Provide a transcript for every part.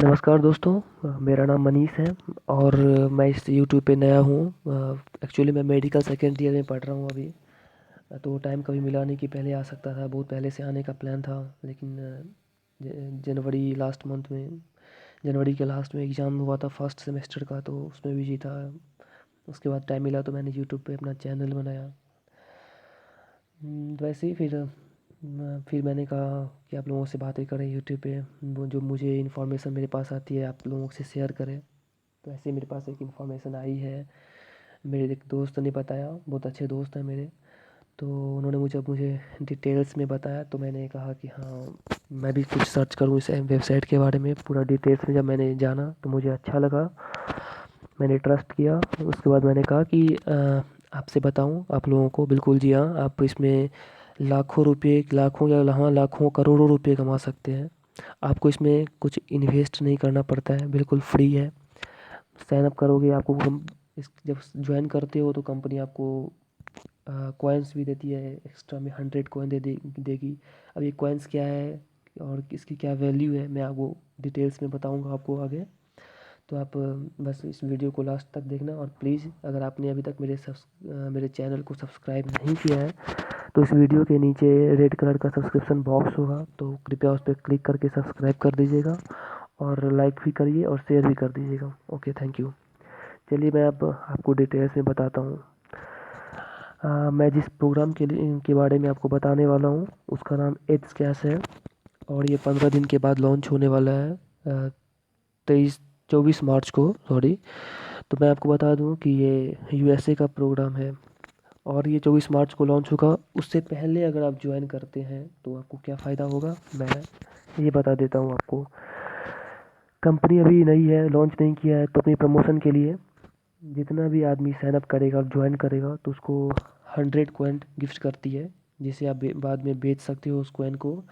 नमस्कार दोस्तों। मेरा नाम मनीष है और मैं इस यूट्यूब पे नया हूँ। एक्चुअली मैं मेडिकल सेकेंड ईयर में पढ़ रहा हूँ अभी। तो टाइम कभी मिला नहीं कि पहले आ सकता था, बहुत पहले से आने का प्लान था, लेकिन जनवरी लास्ट मंथ में, जनवरी के लास्ट में एग्ज़ाम हुआ था फर्स्ट सेमेस्टर का, तो उसमें बिजी था। उसके बाद टाइम मिला तो मैंने यूट्यूब पे अपना चैनल बनाया। वैसे ही फिर मैंने कहा कि आप लोगों से बातें करें यूट्यूब पे, वो जो मुझे इन्फॉर्मेशन मेरे पास आती है आप लोगों से शेयर करें। तो ऐसे मेरे पास एक इन्फॉर्मेशन आई है, मेरे एक दोस्त ने बताया, बहुत अच्छे दोस्त हैं मेरे। तो उन्होंने मुझे डिटेल्स में बताया, तो मैंने कहा कि हाँ, मैं भी कुछ सर्च करूँ इस वेबसाइट के बारे में। पूरा डिटेल्स में जब मैंने जाना तो मुझे अच्छा लगा, मैंने ट्रस्ट किया। उसके बाद मैंने कहा कि आपसे बताऊं आप लोगों को। बिल्कुल जी हाँ, आप इसमें लाखों रुपए, लाखों या हाँ लाखों करोड़ों रुपए कमा सकते हैं। आपको इसमें कुछ इन्वेस्ट नहीं करना पड़ता है, बिल्कुल फ्री है। साइन अप करोगे, आपको इस जब ज्वाइन करते हो तो कंपनी आपको कॉइन्स भी देती है एक्स्ट्रा में, 100 कॉइन देगी। अब ये कॉइन्स क्या है और इसकी क्या वैल्यू है, मैं आपको डिटेल्स में बताऊंगा आपको आगे। तो आप बस इस वीडियो को लास्ट तक देखना, और प्लीज़ अगर आपने अभी तक मेरे चैनल को सब्सक्राइब नहीं किया है तो इस वीडियो के नीचे रेड कलर का सब्सक्रिप्शन बॉक्स होगा, तो कृपया उस पर क्लिक करके सब्सक्राइब कर दीजिएगा, और लाइक भी करिए और शेयर भी कर दीजिएगा। Okay, thank you. चलिए मैं अब आपको डिटेल्स में बताता हूँ। मैं जिस प्रोग्राम के बारे में आपको बताने वाला हूँ उसका नाम एज स्कैश है, और ये 15 दिन के बाद लॉन्च होने वाला है, 24 मार्च को, सॉरी। तो मैं आपको बता दूं कि ये यूएसए का प्रोग्राम है, और ये 24 मार्च को लॉन्च होगा। उससे पहले अगर आप ज्वाइन करते हैं तो आपको क्या फ़ायदा होगा, मैं ये बता देता हूँ आपको। कंपनी अभी नई है, लॉन्च नहीं किया है, तो अपनी प्रमोशन के लिए जितना भी आदमी साइन अप करेगा और ज्वाइन करेगा तो उसको 100 कॉइन गिफ्ट करती है, जिसे आप बाद में बेच सकते हो उस कॉइन को,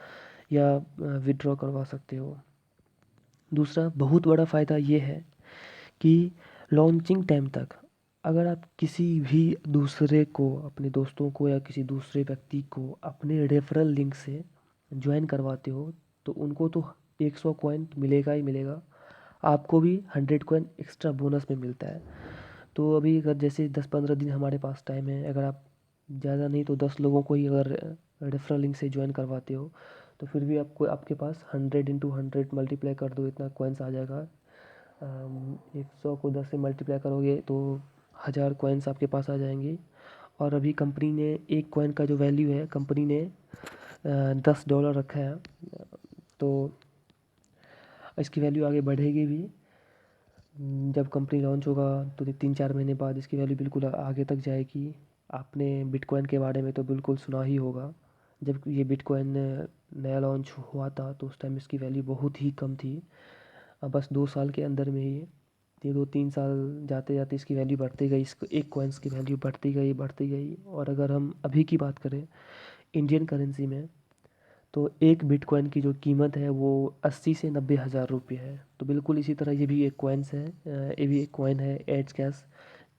या विड्रॉ करवा सकते हो। दूसरा बहुत बड़ा फ़ायदा ये है कि लॉन्चिंग टाइम तक अगर आप किसी भी दूसरे को, अपने दोस्तों को या किसी दूसरे व्यक्ति को अपने रेफरल लिंक से ज्वाइन करवाते हो, तो उनको तो 100 कॉइन मिलेगा ही मिलेगा, आपको भी 100 कॉइन एक्स्ट्रा बोनस में मिलता है। तो अभी अगर जैसे 10-15 दिन हमारे पास टाइम है, अगर आप ज़्यादा नहीं तो 10 लोगों को ही अगर रेफरल लिंक से ज्वाइन करवाते हो, तो फिर भी आपको, आपके पास 100 × 100 मल्टीप्लाई कर दो, इतना कॉइन्स आ जाएगा। 100 को 10 से मल्टीप्लाई करोगे तो 1000 कॉइन्स आपके पास आ जाएंगे। और अभी कंपनी ने एक कॉइन का जो वैल्यू है, कंपनी ने $10 रखा है। तो इसकी वैल्यू आगे बढ़ेगी भी। जब कंपनी लॉन्च होगा तो 3-4 महीने बाद इसकी वैल्यू बिल्कुल आगे तक जाएगी। आपने बिटकॉइन के बारे में तो बिल्कुल सुना ही होगा। जब ये बिटकॉइन नया लॉन्च हुआ था तो उस टाइम इसकी वैल्यू बहुत ही कम थी। अब बस 2 साल के अंदर में ही, ये 2-3 साल जाते जाते इसकी वैल्यू बढ़ती गई, इसको एक कॉइन्स की वैल्यू बढ़ती गई बढ़ती गई। और अगर हम अभी की बात करें इंडियन करेंसी में, तो एक बिटकॉइन की जो कीमत है वो 80 से 90 हज़ार रुपये है। तो बिल्कुल इसी तरह ये भी एक कॉइन्स है, ये भी एक कॉइन है एज कैश,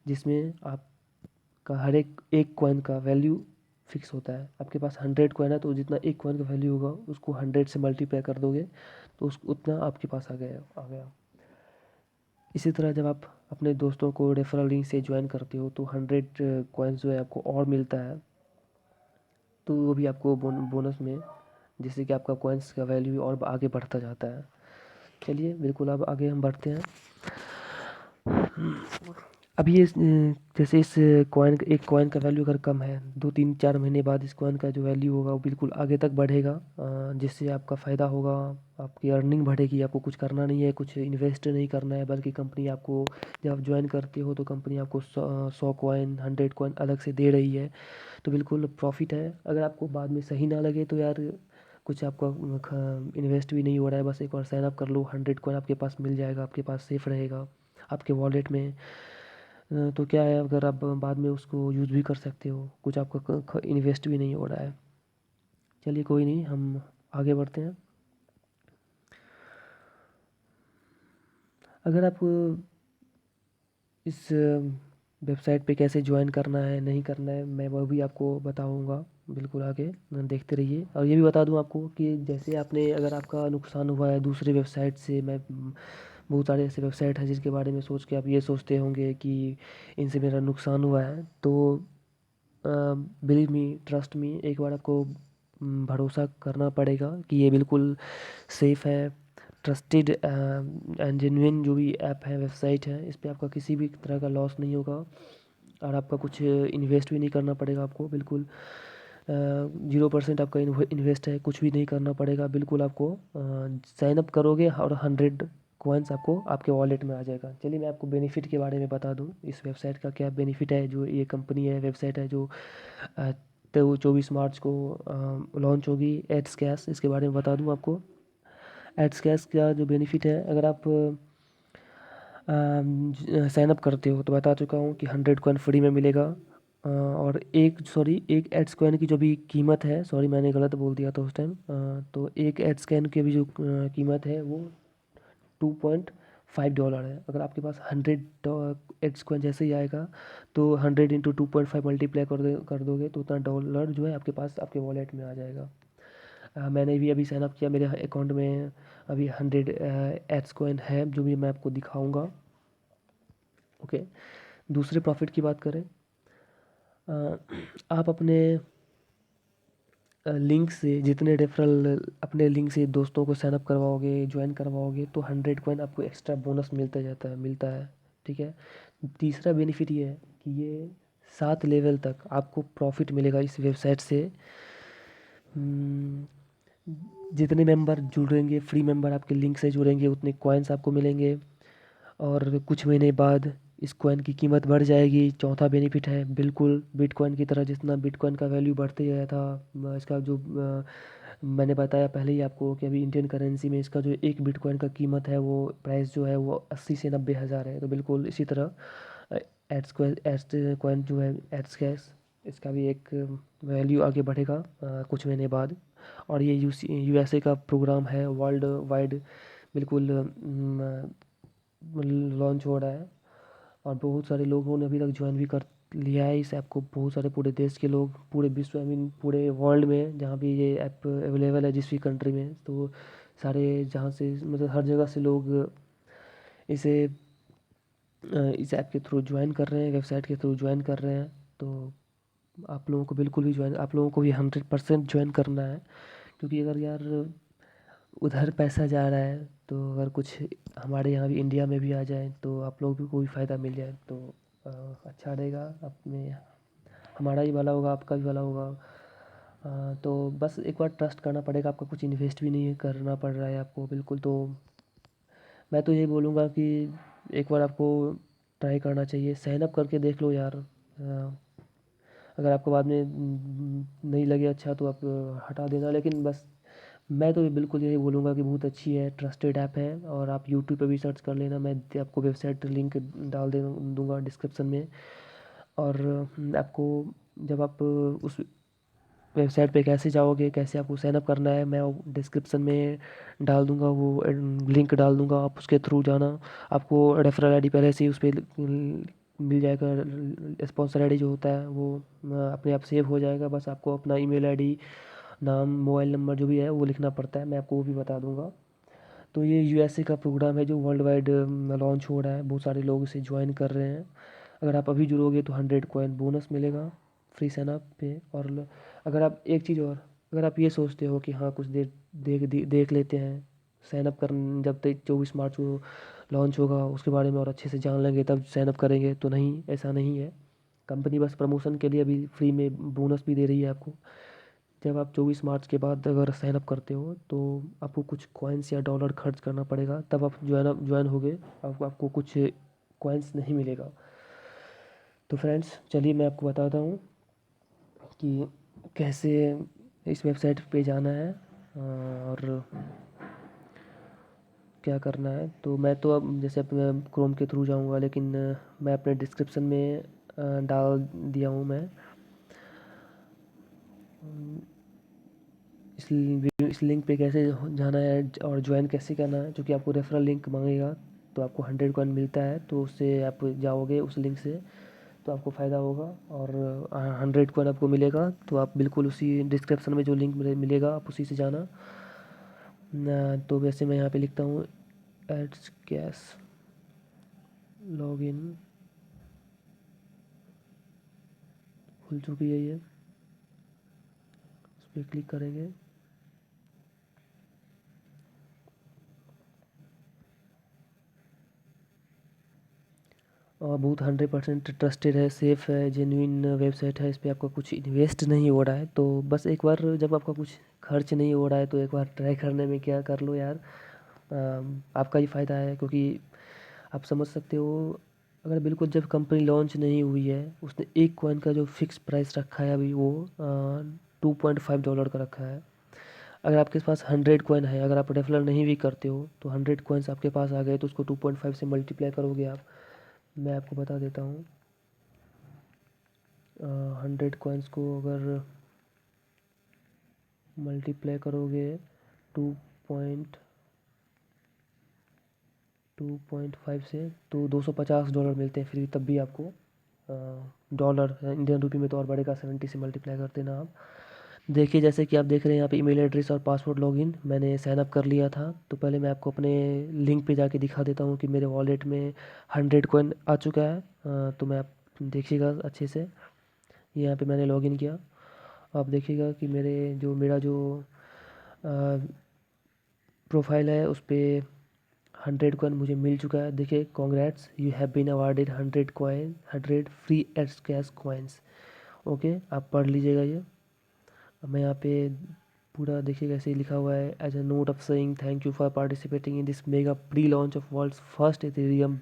जिसमें आपका हर एक कॉइन का वैल्यू फिक्स होता है। आपके पास 100 कॉइन है तो जितना एक कॉइन का वैल्यू होगा उसको 100 से मल्टीप्लाई कर दोगे तो उस उतना आपके पास आ गया। इसी तरह जब आप अपने दोस्तों को रेफरल लिंक से ज्वाइन करते हो तो 100 कॉइन्स जो है आपको और मिलता है, तो वो भी आपको बोनस में, जिससे कि आपका कॉइन्स का वैल्यू और आगे बढ़ता जाता है। चलिए बिल्कुल अब आगे हम बढ़ते हैं। अब ये जैसे इस कॉइन, एक कॉइन का वैल्यू अगर कम है, 2-3-4 महीने बाद इस कॉइन का जो वैल्यू होगा वो बिल्कुल आगे तक बढ़ेगा, जिससे आपका फ़ायदा होगा, आपकी अर्निंग बढ़ेगी। आपको कुछ करना नहीं है, कुछ इन्वेस्ट नहीं करना है, बल्कि कंपनी आपको, जब आप ज्वाइन करते हो तो कंपनी आपको 100 कॉइन 100 कॉइन अलग से दे रही है। तो बिल्कुल प्रॉफिट है। अगर आपको बाद में सही ना लगे तो यार, कुछ आपका इन्वेस्ट भी नहीं हो रहा है, बस एक बार साइन अप कर लो, 100 कॉइन आपके पास मिल जाएगा, आपके पास सेफ रहेगा आपके वॉलेट में। तो क्या है, अगर आप बाद में उसको यूज़ भी कर सकते हो, कुछ आपका इन्वेस्ट भी नहीं हो रहा है। चलिए कोई नहीं, हम आगे बढ़ते हैं। अगर आप इस वेबसाइट पे कैसे ज्वाइन करना है नहीं करना है, मैं वह भी आपको बताऊंगा। बिल्कुल आगे देखते रहिए। और ये भी बता दूं आपको कि जैसे आपने अगर आपका नुकसान हुआ है दूसरे वेबसाइट से, मैं बहुत सारे ऐसे वेबसाइट हैं जिसके बारे में सोच के आप ये सोचते होंगे कि इनसे मेरा नुकसान हुआ है, तो बिलीव मी, ट्रस्ट मी, एक बार आपको भरोसा करना पड़ेगा कि ये बिल्कुल सेफ़ है, ट्रस्टेड एंड जेन्युइन जो भी ऐप है, वेबसाइट है, इस पे आपका किसी भी तरह का लॉस नहीं होगा और आपका कुछ इन्वेस्ट भी नहीं करना पड़ेगा आपको। बिल्कुल 0% आपका इन्वेस्ट है, कुछ भी नहीं करना पड़ेगा। बिल्कुल आपको साइन अप करोगे और 100 कॉइन्स आपको आपके वॉलेट में आ जाएगा। चलिए मैं आपको बेनिफिट के बारे में बता दूं, इस वेबसाइट का क्या बेनिफिट है। जो ये कंपनी है, वेबसाइट है जो तो 24 मार्च को लॉन्च होगी, एड्स कैश, इसके बारे में बता दूं आपको। एड्स कैश का जो बेनिफिट है, अगर आप साइन अप करते हो तो बता चुका हूँ कि 100 कॉइन फ्री में मिलेगा। और एक एड्स कॉइन की जो भी कीमत है, सॉरी मैंने गलत बोल दिया था उस टाइम, तो एक एड्स कॉइन की भी जो कीमत है वो $2.5 है। अगर आपके पास 100 एड्स कॉइन जैसे ही आएगा तो 100 इंटू 2.5 मल्टीप्लाई कर दोगे तो उतना डॉलर जो है आपके पास आपके वॉलेट में आ जाएगा। मैंने भी अभी साइन अप किया, मेरे अकाउंट में अभी 100 एड्स कॉइन है जो भी मैं आपको दिखाऊंगा। ओके, दूसरे प्रॉफिट की बात करें, आप अपने लिंक से जितने रेफरल अपने लिंक से दोस्तों को साइन अप करवाओगे, ज्वाइन करवाओगे, तो 100 कॉइन आपको एक्स्ट्रा बोनस मिलता है। ठीक है। तीसरा बेनिफिट ये है कि ये 7 लेवल तक आपको प्रॉफिट मिलेगा इस वेबसाइट से। हम्म, जितने मेंबर जुड़ेंगे, फ्री मेंबर आपके लिंक से जुड़ेंगे, उतने कॉइन्स आपको मिलेंगे और कुछ महीने बाद इस कॉइन की कीमत बढ़ जाएगी। चौथा बेनिफिट है, बिल्कुल बिटकॉइन की तरह, जितना बिटकॉइन का वैल्यू बढ़ते गया था, इसका जो मैंने बताया पहले ही आपको कि अभी इंडियन करेंसी में इसका जो एक बिटकॉइन का कीमत है, वो प्राइस जो है वो 80 से 90 हज़ार है। तो बिल्कुल इसी तरह एड्स कॉइन जो है, एड्स कैश, इसका भी एक वैल्यू आगे बढ़ेगा कुछ महीने बाद। और ये यूएसए का प्रोग्राम है, वर्ल्ड वाइड बिल्कुल लॉन्च हो रहा है और बहुत सारे लोगों ने अभी तक ज्वाइन भी कर लिया है इस ऐप को। बहुत सारे पूरे देश के लोग, पूरे विश्व, आई मीन पूरे वर्ल्ड में, जहाँ भी ये ऐप अवेलेबल है जिस भी कंट्री में, तो सारे जहाँ से मतलब हर जगह से लोग इसे इस ऐप के थ्रू ज्वाइन कर रहे हैं, वेबसाइट के थ्रू ज्वाइन कर रहे हैं। तो आप लोगों को भी 100% ज्वाइन करना है, क्योंकि अगर यार उधर पैसा जा रहा है तो अगर कुछ हमारे यहाँ भी इंडिया में भी आ जाए तो आप लोग भी को भी फ़ायदा मिल जाए तो अ, अच्छा रहेगा। अपने हमारा ही भला होगा, आपका भी भला होगा। तो बस एक बार ट्रस्ट करना पड़ेगा, आपका कुछ इन्वेस्ट भी नहीं करना पड़ रहा है आपको बिल्कुल। तो मैं तो यही बोलूँगा कि एक बार आपको ट्राई करना चाहिए, साइन अप करके देख लो यार। अगर आपको बाद में नहीं लगे अच्छा तो आप हटा देना, लेकिन बस मैं तो बिल्कुल यही बोलूँगा कि बहुत अच्छी है, ट्रस्टेड ऐप है। और आप यूट्यूब पे भी सर्च कर लेना, मैं आपको वेबसाइट लिंक डाल दे दूँगा डिस्क्रिप्शन में। और आपको जब आप उस वेबसाइट पे कैसे जाओगे, कैसे आपको साइन अप करना है, मैं वो डिस्क्रिप्शन में डाल दूँगा, वो लिंक डाल दूँगा, आप उसके थ्रू जाना। आपको रेफरल आईडी पहले से ही उस पे मिल जाएगा। स्पॉन्सर आईडी जो होता है वो अपने आप सेव हो जाएगा। बस आपको अपना ईमेल आईडी, नाम, मोबाइल नंबर जो भी है वो लिखना पड़ता है, मैं आपको वो भी बता दूँगा। तो ये यूएसए का प्रोग्राम है जो वर्ल्ड वाइड लॉन्च हो रहा है, बहुत सारे लोग इसे ज्वाइन कर रहे हैं। अगर आप अभी जुड़ोगे तो 100 कॉइन बोनस मिलेगा फ्री साइन अप पे। और अगर आप एक चीज़ और, अगर आप ये सोचते हो कि हाँ कुछ देर देख लेते हैं, साइन अप कर, जब तक 24 मार्च को लॉन्च होगा उसके बारे में और अच्छे से जान लेंगे तब साइन अप करेंगे, तो नहीं, ऐसा नहीं है। कंपनी बस प्रमोशन के लिए अभी फ्री में बोनस भी दे रही है आपको। जब आप 24 मार्च के बाद अगर साइन अप करते हो तो आपको कुछ कॉइन्स या डॉलर खर्च करना पड़ेगा, तब आप ज्वाइन होगे। आपको कुछ कॉइन्स नहीं मिलेगा। तो फ्रेंड्स चलिए मैं आपको बताता हूँ कि कैसे इस वेबसाइट पे जाना है और क्या करना है। तो मैं तो अब जैसे अपने क्रोम के थ्रू जाऊँगा, लेकिन मैं अपने डिस्क्रिप्शन में डाल दिया हूँ मैं इस लिंक पे कैसे जाना है और ज्वाइन कैसे करना है। क्योंकि आपको रेफरल लिंक मांगेगा तो आपको 100 कॉइन मिलता है, तो उससे आप जाओगे उस लिंक से तो आपको फ़ायदा होगा। और 100 कॉइन आपको मिलेगा, तो आप बिल्कुल उसी डिस्क्रिप्शन में जो लिंक मिलेगा आप उसी से जाना। तो वैसे मैं यहाँ पे लिखता हूँ एड्स कैश लॉगिन, खुल चुकी है ये, इस पर क्लिक करेंगे। और बहुत 100% ट्रस्टेड है, सेफ़ है, जेन्युइन वेबसाइट है, इस पर आपका कुछ इन्वेस्ट नहीं हो रहा है। तो बस एक बार जब आपका कुछ खर्च नहीं हो रहा है तो एक बार ट्राई करने में क्या कर लो यार, आपका ही फ़ायदा है। क्योंकि आप समझ सकते हो, अगर बिल्कुल जब कंपनी लॉन्च नहीं हुई है, उसने एक कॉइन का जो फिक्स प्राइस रखा है अभी वो $2.5 का रखा है। अगर आपके पास 100 कॉइन है, अगर आप रेफरल नहीं भी करते हो तो 100 कॉइन्स आपके पास आ गए तो उसको 2.5 से मल्टीप्लाई करोगे आप। मैं आपको बता देता हूँ, 100 कॉइन्स को अगर मल्टीप्लाई करोगे 2.5 से, तो $250 मिलते हैं। फिर भी तब भी आपको डॉलर इंडियन रुपी में तो और बढ़ेगा, 70 से मल्टीप्लाई कर देना आप। देखिए जैसे कि आप देख रहे हैं यहाँ पे ईमेल एड्रेस और पासवर्ड लॉगिन मैंने साइन अप कर लिया था। तो पहले मैं आपको अपने लिंक पे जाके दिखा देता हूँ कि मेरे वॉलेट में 100 कॉइन आ चुका है। तो मैं आप देखिएगा अच्छे से, यहाँ पे मैंने लॉगिन किया। आप देखिएगा कि मेरा जो प्रोफाइल है उस पर 100 कॉइन मुझे मिल चुका है। देखिए congrats, you have been awarded 100 coin, 100 free ads cash coins. Okay, आप पढ़ लीजिएगा ये। अब मैं यहाँ पे पूरा देखिएगा, ऐसे ही लिखा हुआ है, as a note of saying thank you for participating in this mega pre launch of world's first Ethereum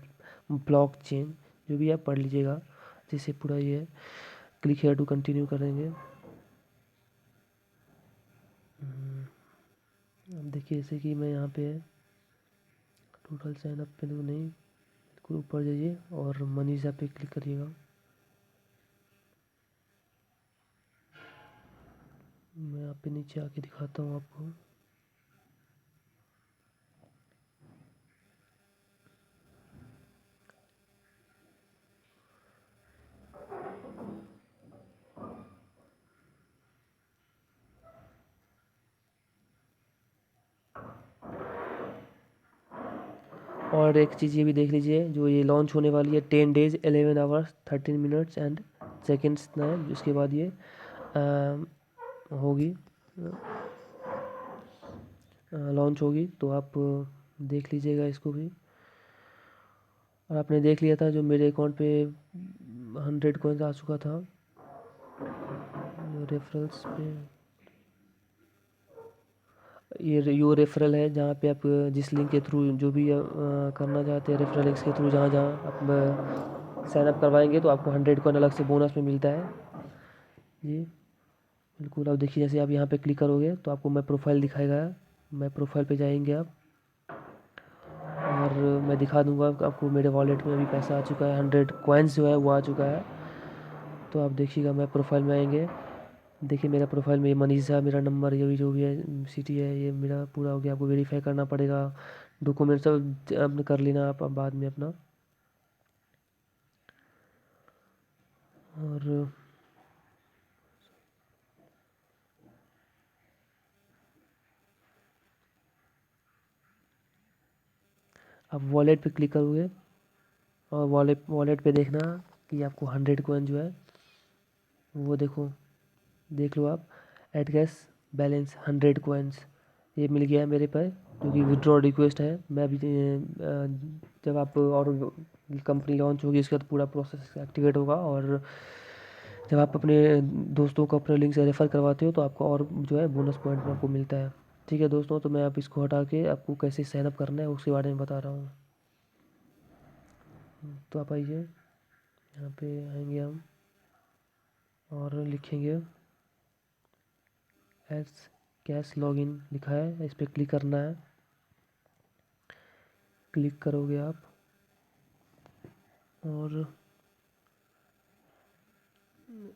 block. जो भी आप पढ़ लीजिएगा जैसे पूरा ये। क्लिक हेयर टू कंटिन्यू करेंगे। अब देखिए जैसे कि मैं यहाँ पे टोटल साइन अप पे तो नहीं, बिल्कुल ऊपर जाइए और मनीजा पे क्लिक करिएगा। मैं यहाँ पे नीचे आके दिखाता हूँ आपको। और एक चीज़ ये भी देख लीजिए, जो ये लॉन्च होने वाली है 10 days 11 hours 13 minutes and seconds है, जिसके बाद ये होगी, लॉन्च होगी। तो आप देख लीजिएगा इसको भी। और आपने देख लिया था जो मेरे अकाउंट पे 100 कॉइन्स आ चुका था रेफरल्स पे। ये यो रेफरल है, जहाँ पे आप जिस लिंक के थ्रू जो भी करना चाहते हैं रेफरल लिंक्स के थ्रू, जहाँ जहाँ आप साइन अप करवाएंगे तो आपको 100 कॉइन अलग से बोनस में मिलता है जी। बिल्कुल, अब देखिए जैसे आप यहाँ पे क्लिक करोगे तो आपको मैं प्रोफाइल दिखाएगा। मैं प्रोफाइल पे जाएंगे आप, और मैं दिखा दूंगा आपको मेरे वॉलेट में अभी पैसा आ चुका है, 100 कॉइन्स जो है वो आ चुका है। तो आप देखिएगा, मैं प्रोफाइल में आएंगे। देखिए मेरा प्रोफाइल में ये मनीषा मेरा नंबर, ये भी जो भी है सिटी है, ये मेरा पूरा हो गया। आपको वेरीफाई करना पड़ेगा, डॉक्यूमेंट सब आपने कर लेना आप अब बाद में अपना। और आप वॉलेट पे क्लिक करोगे और वॉलेट पे देखना कि आपको 100 कॉइन जो है वो देखो, देख लो आप, एट गैस बैलेंस 100 कॉइन्स ये मिल गया है मेरे पर, जो कि विड्रॉ रिक्वेस्ट है। मैं अभी जब आप और कंपनी लॉन्च होगी इसका तो पूरा प्रोसेस एक्टिवेट होगा। और जब आप अपने दोस्तों को अपने लिंक से रेफ़र करवाते हो तो आपको और जो है बोनस पॉइंट में आपको मिलता है। ठीक है दोस्तों, तो मैं आप इसको हटा के आपको कैसे साइन अप करना है उसके बारे में बता रहा हूँ। तो आप आइए, यहाँ पे आएंगे हम और लिखेंगे एड्स कैश लॉगिन, लिखा है, इस पर क्लिक करना है। क्लिक करोगे आप और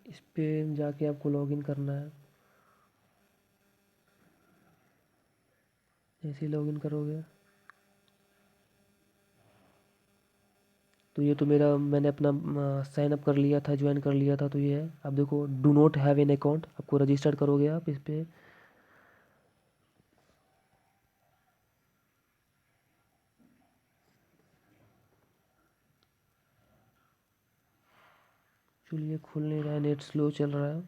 इस पे जाके आपको लॉगिन करना है। जैसे ही लॉगिन करोगे तो ये तो मेरा मैंने अपना साइन अप कर लिया था, ज्वाइन कर लिया था। तो ये है, आप देखो do not have an account, आपको रजिस्टर करोगे आप इस पर। चलिए खुल नहीं रहा है, नेट स्लो चल रहा है।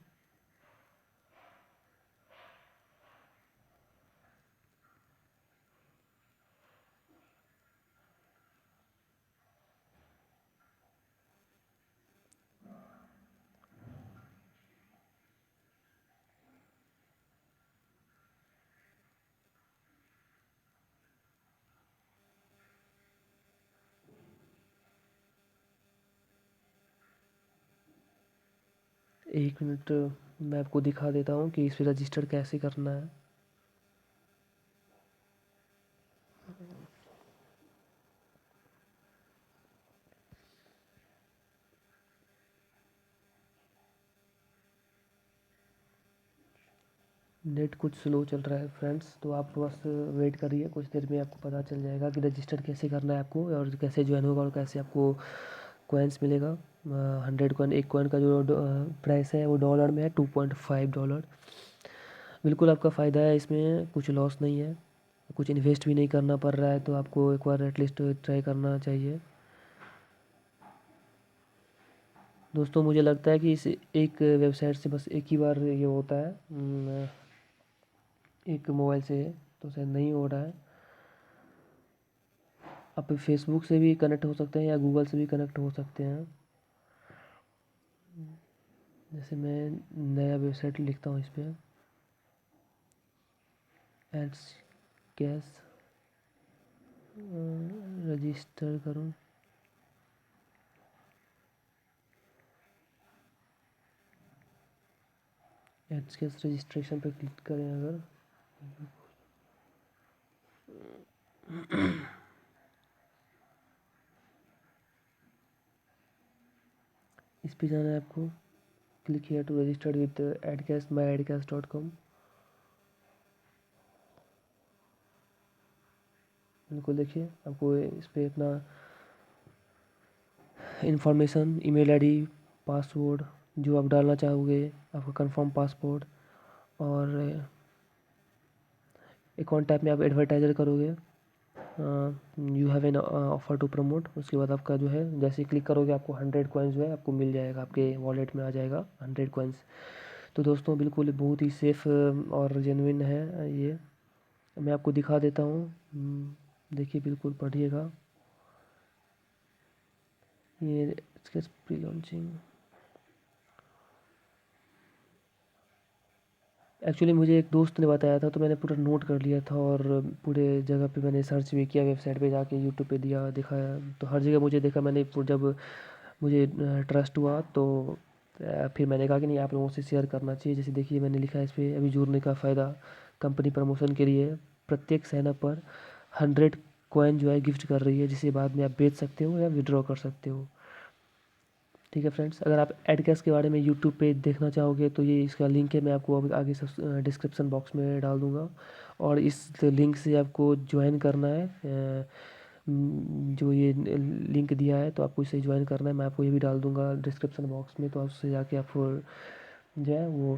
एक मिनट, मैं आपको दिखा देता हूँ कि इस पर रजिस्टर कैसे करना है। नेट कुछ स्लो चल रहा है फ्रेंड्स, तो आप बस वेट करिए, कुछ देर में आपको पता चल जाएगा कि रजिस्टर कैसे करना है आपको, और कैसे ज्वाइन होगा और कैसे आपको कॉइन्स मिलेगा। 100 कॉइन, एक कॉइन का जो प्राइस है वो डॉलर में है, $2.5। बिल्कुल आपका फ़ायदा है इसमें, कुछ लॉस नहीं है, कुछ इन्वेस्ट भी नहीं करना पड़ रहा है। तो आपको एक बार एटलीस्ट ट्राई करना चाहिए दोस्तों। मुझे लगता है कि इस एक वेबसाइट से बस एक ही बार ये होता है, एक मोबाइल से, तो शायद नहीं हो रहा है। आप फेसबुक से भी कनेक्ट हो सकते हैं या गूगल से भी कनेक्ट हो सकते हैं। जैसे मैं नया वेबसाइट लिखता हूँ इस पर, एड्स कैश रजिस्टर करूँ। एड्स कैश रजिस्ट्रेशन पर क्लिक करें अगर, इस पे जाना है आपको। Click here to registered with adcast my एडकास्ट.com। बिल्कुल देखिए, आपको इस पर अपना इंफॉर्मेशन, ईमेल आईडी, पासवर्ड जो आप डालना चाहोगे, आपका कंफर्म पासवर्ड, और अकाउंट टाइप में आप एडवर्टाइजर करोगे। You have an offer to promote, उसके बाद आपका जो है जैसे ही क्लिक करोगे आपको 100 कॉइन्स जो है आपको मिल जाएगा, आपके वॉलेट में आ जाएगा 100 कॉइन्स। तो दोस्तों बिल्कुल बहुत ही सेफ़ और जेन्युइन है ये। मैं आपको दिखा देता हूँ, देखिए बिल्कुल पढ़िएगा। ये इसके प्री लॉन्चिंग, एक्चुअली मुझे एक दोस्त ने बताया था, तो मैंने पूरा नोट कर लिया था, और पूरे जगह पे मैंने सर्च भी किया, वेबसाइट पे जाके यूट्यूब पे दिया, दिखाया, तो हर जगह मुझे देखा। मैंने जब मुझे ट्रस्ट हुआ तो फिर मैंने कहा कि नहीं, आप लोगों से शेयर करना चाहिए। जैसे देखिए मैंने लिखा है इस पर, अभी जुड़ने का फ़ायदा, कंपनी प्रमोशन के लिए प्रत्येक साइनअप पर 100 कॉइन जो है गिफ्ट कर रही है, जिसे बाद में आप बेच सकते हो या विड्रॉ कर सकते हो। ठीक है फ्रेंड्स, अगर आप एडकैश के बारे में यूट्यूब पे देखना चाहोगे तो ये इसका लिंक है, मैं आपको अब आगे सब डिस्क्रिप्शन बॉक्स में डाल दूँगा। और इस लिंक से आपको ज्वाइन करना है, जो ये लिंक दिया है तो आपको इसे ज्वाइन करना है, मैं आपको ये भी डाल दूँगा डिस्क्रिप्शन बॉक्स में। तो आप उससे जाके आप जो है वो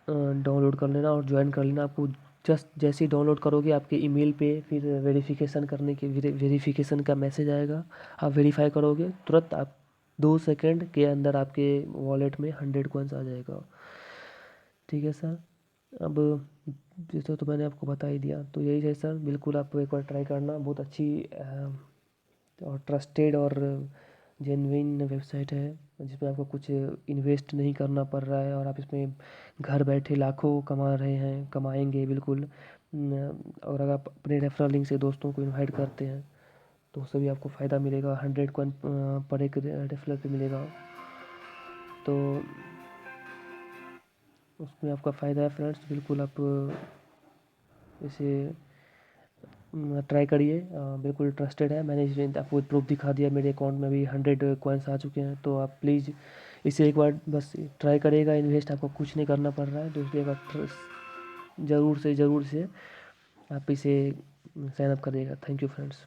डाउनलोड कर लेना और ज्वाइन कर लेना। आपको जस्ट जैसे ही डाउनलोड करोगे आपके ईमेल पे फिर वेरिफिकेशन करने के वेरिफिकेशन का मैसेज आएगा, आप वेरीफाई करोगे तुरंत, आप 2 सेकंड के अंदर आपके वॉलेट में 100 कॉइन्स आ जाएगा। ठीक है सर, अब जैसे तो मैंने आपको बता ही दिया, तो यही है सर, बिल्कुल आप एक बार ट्राई करना, बहुत अच्छी और ट्रस्टेड और जेन्युइन वेबसाइट है, जिसमें आपको कुछ इन्वेस्ट नहीं करना पड़ रहा है, और आप इसमें घर बैठे लाखों कमा रहे हैं, कमाएंगे बिल्कुल। और अगर आप अपने रेफरल लिंक से दोस्तों को इनवाइट करते हैं तो उससे भी आपको फ़ायदा मिलेगा, 100 कॉइन पर एक रेफरल पे मिलेगा, तो उसमें आपका फ़ायदा है फ्रेंड्स। बिल्कुल आप इसे ट्राई करिए, बिल्कुल ट्रस्टेड है। मैंने इसमें आपको प्रूफ दिखा दिया, मेरे अकाउंट में भी 100 कॉइन्स आ चुके हैं। तो आप प्लीज़ इसे एक बार बस ट्राई करिएगा, इन्वेस्ट आपको कुछ नहीं करना पड़ रहा है, तो इसलिए अगर ज़रूर से आप इसे साइन अप करिएगा। Thank you friends.